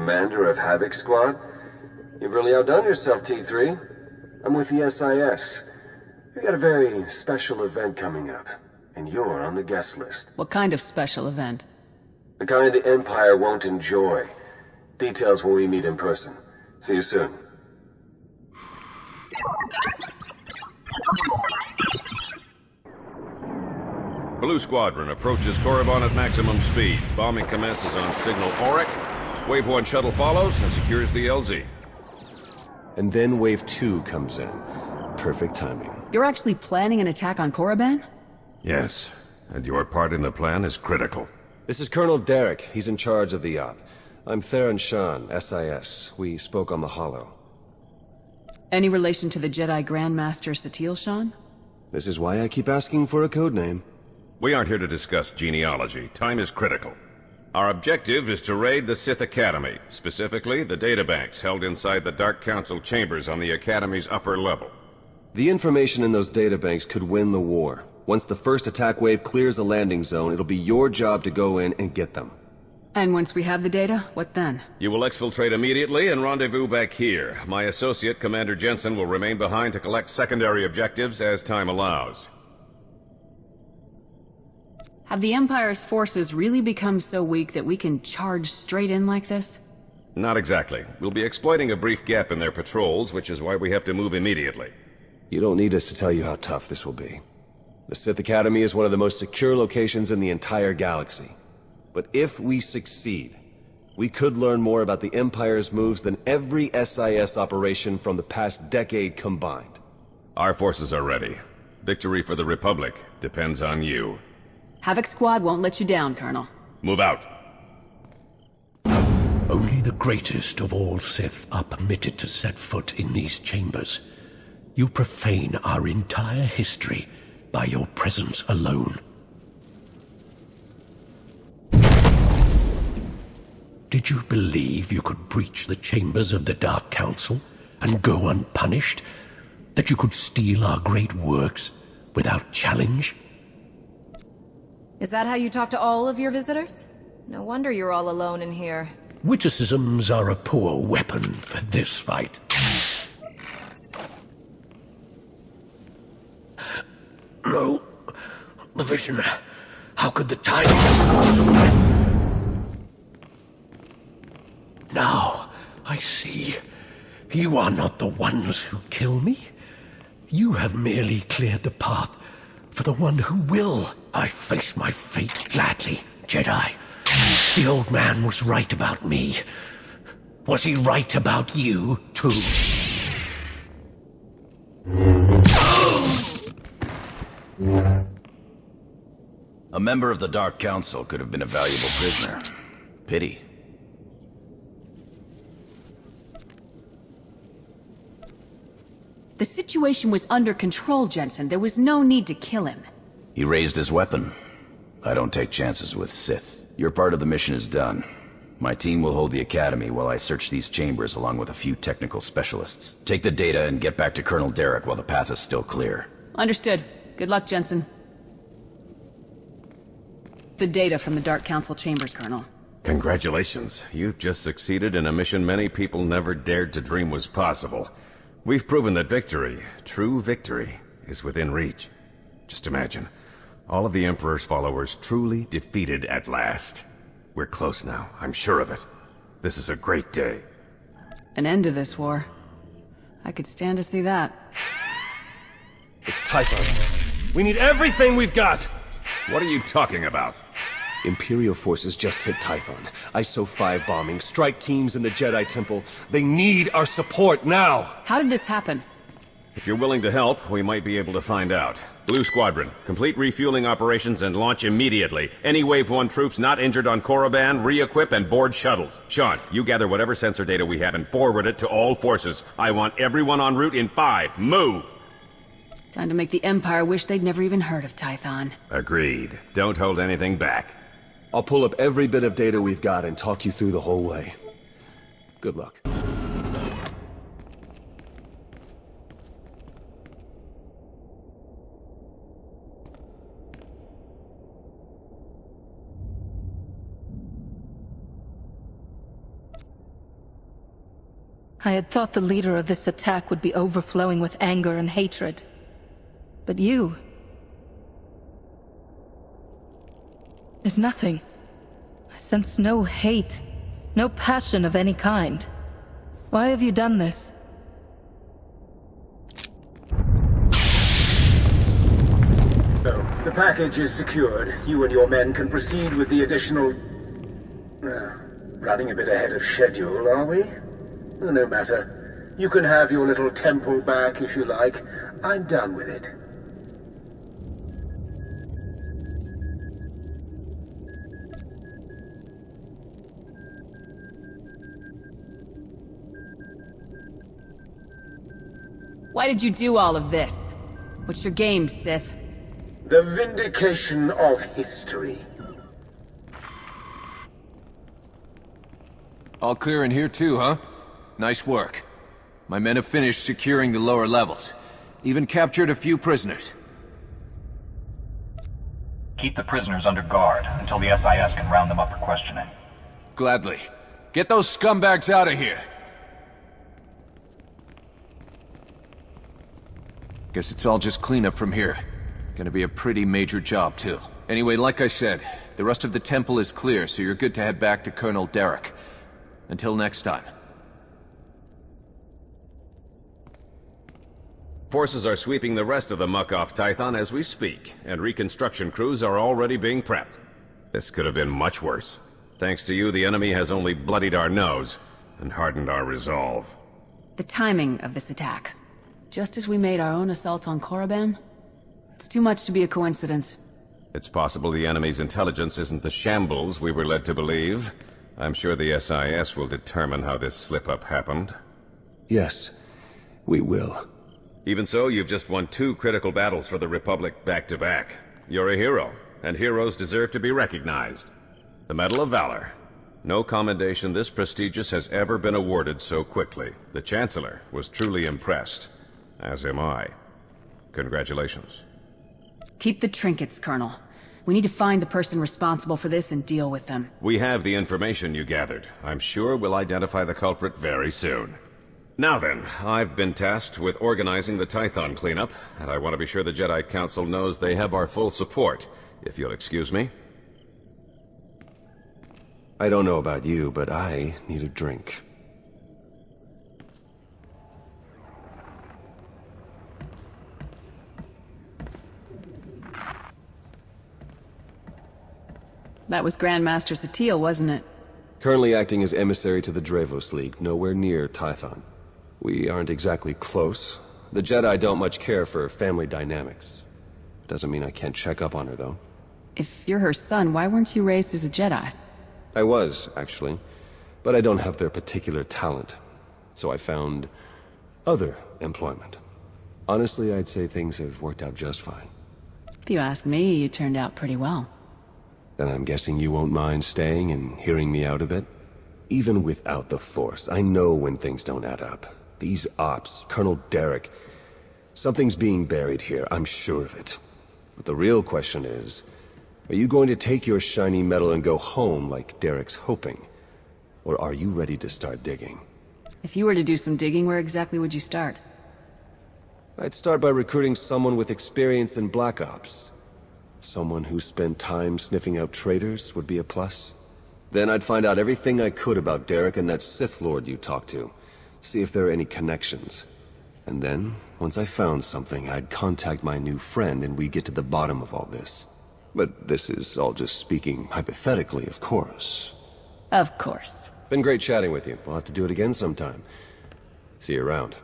commander of Havoc Squad? You've really outdone yourself, T3. I'm with the SIS. We've got a very special event coming up, and you're on the guest list. What kind of special event? The kind the Empire won't enjoy. Details when we meet in person. See you soon. Blue Squadron approaches Korriban at maximum speed. Bombing commences on signal Auric. Wave 1 shuttle follows and secures the LZ. And then Wave 2 comes in. Perfect timing. You're actually planning an attack on Korriban? Yes, and your part in the plan is critical. This is Colonel Derek. He's in charge of the op. I'm Theron Shan, SIS. We spoke on the Holo. Any relation to the Jedi Grandmaster Satele Shan? This is why I keep asking for a codename. We aren't here to discuss genealogy. Time is critical. Our objective is to raid the Sith Academy, specifically the databanks held inside the Dark Council chambers on the Academy's upper level. The information in those databanks could win the war. Once the first attack wave clears the landing zone, it'll be your job to go in and get them. And once we have the data, what then? You will exfiltrate immediately and rendezvous back here. My associate, Commander Jensen, will remain behind to collect secondary objectives as time allows. Have the Empire's forces really become so weak that we can charge straight in like this? Not exactly. We'll be exploiting a brief gap in their patrols, which is why we have to move immediately. You don't need us to tell you how tough this will be. The Sith Academy is one of the most secure locations in the entire galaxy. But if we succeed, we could learn more about the Empire's moves than every SIS operation from the past decade combined. Our forces are ready. Victory for the Republic depends on you. Havoc Squad won't let you down, Colonel. Move out. Only the greatest of all Sith are permitted to set foot in these chambers. You profane our entire history by your presence alone. Did you believe you could breach the chambers of the Dark Council and go unpunished? That you could steal our great works without challenge? Is that how you talk to all of your visitors? No wonder you're all alone in here. Witticisms are a poor weapon for this fight. No. The vision. How could the time pass so? Now, I see. You are not the ones who kill me. You have merely cleared the path for the one who will. I face my fate gladly, Jedi. The old man was right about me. Was he right about you, too? A member of the Dark Council could have been a valuable prisoner. Pity. The situation was under control, Jensen. There was no need to kill him. He raised his weapon. I don't take chances with Sith. Your part of the mission is done. My team will hold the Academy while I search these chambers along with a few technical specialists. Take the data and get back to Colonel Derek while the path is still clear. Understood. Good luck, Jensen. The data from the Dark Council chambers, Colonel. Congratulations. You've just succeeded in a mission many people never dared to dream was possible. We've proven that victory, true victory, is within reach. Just imagine, all of the Emperor's followers truly defeated at last. We're close now, I'm sure of it. This is a great day. An end to this war. I could stand to see that. It's Tython. We need everything we've got! What are you talking about? Imperial forces just hit Tython. ISO 5 bombing, strike teams in the Jedi Temple. They need our support now! How did this happen? If you're willing to help, we might be able to find out. Blue Squadron, complete refueling operations and launch immediately. Any Wave 1 troops not injured on Korriban, re-equip and board shuttles. Sean, you gather whatever sensor data we have and forward it to all forces. I want everyone en route in 5. Move! Time to make the Empire wish they'd never even heard of Tython. Agreed. Don't hold anything back. I'll pull up every bit of data we've got and talk you through the whole way. Good luck. I had thought the leader of this attack would be overflowing with anger and hatred. But you... There's nothing. I sense no hate, no passion of any kind. Why have you done this? So, the package is secured. You and your men can proceed with the additional... running a bit ahead of schedule, are we? No matter. You can have your little temple back if you like. I'm done with it. Why did you do all of this? What's your game, Sith? The vindication of history. All clear in here too, huh? Nice work. My men have finished securing the lower levels. Even captured a few prisoners. Keep the prisoners under guard until the SIS can round them up for questioning. Gladly. Get those scumbags out of here! Guess it's all just cleanup from here. Gonna be a pretty major job, too. Anyway, like I said, the rest of the temple is clear, so you're good to head back to Colonel Derek. Until next time. Forces are sweeping the rest of the muck off Tython as we speak, and reconstruction crews are already being prepped. This could have been much worse. Thanks to you, the enemy has only bloodied our nose and hardened our resolve. The timing of this attack. Just as we made our own assault on Korriban? It's too much to be a coincidence. It's possible the enemy's intelligence isn't the shambles we were led to believe. I'm sure the SIS will determine how this slip-up happened. Yes, we will. Even so, you've just won 2 critical battles for the Republic back-to-back. You're a hero, and heroes deserve to be recognized. The Medal of Valor. No commendation this prestigious has ever been awarded so quickly. The Chancellor was truly impressed. As am I. Congratulations. Keep the trinkets, Colonel. We need to find the person responsible for this and deal with them. We have the information you gathered. I'm sure we'll identify the culprit very soon. Now then, I've been tasked with organizing the Tython cleanup, and I want to be sure the Jedi Council knows they have our full support, if you'll excuse me. I don't know about you, but I need a drink. That was Grandmaster Satele, wasn't it? Currently acting as emissary to the Dravos League, nowhere near Tython. We aren't exactly close. The Jedi don't much care for family dynamics. Doesn't mean I can't check up on her, though. If you're her son, why weren't you raised as a Jedi? I was, actually. But I don't have their particular talent. So I found other employment. Honestly, I'd say things have worked out just fine. If you ask me, you turned out pretty well. Then I'm guessing you won't mind staying and hearing me out a bit? Even without the Force, I know when things don't add up. These ops, Colonel Derek... Something's being buried here, I'm sure of it. But the real question is... Are you going to take your shiny medal and go home like Derek's hoping? Or are you ready to start digging? If you were to do some digging, where exactly would you start? I'd start by recruiting someone with experience in Black Ops. Someone who spent time sniffing out traitors would be a plus. Then I'd find out everything I could about Derek and that Sith Lord you talked to. See if there are any connections. And then, once I found something, I'd contact my new friend and we'd get to the bottom of all this. But this is all just speaking hypothetically, of course. Of course. Been great chatting with you. We'll have to do it again sometime. See you around.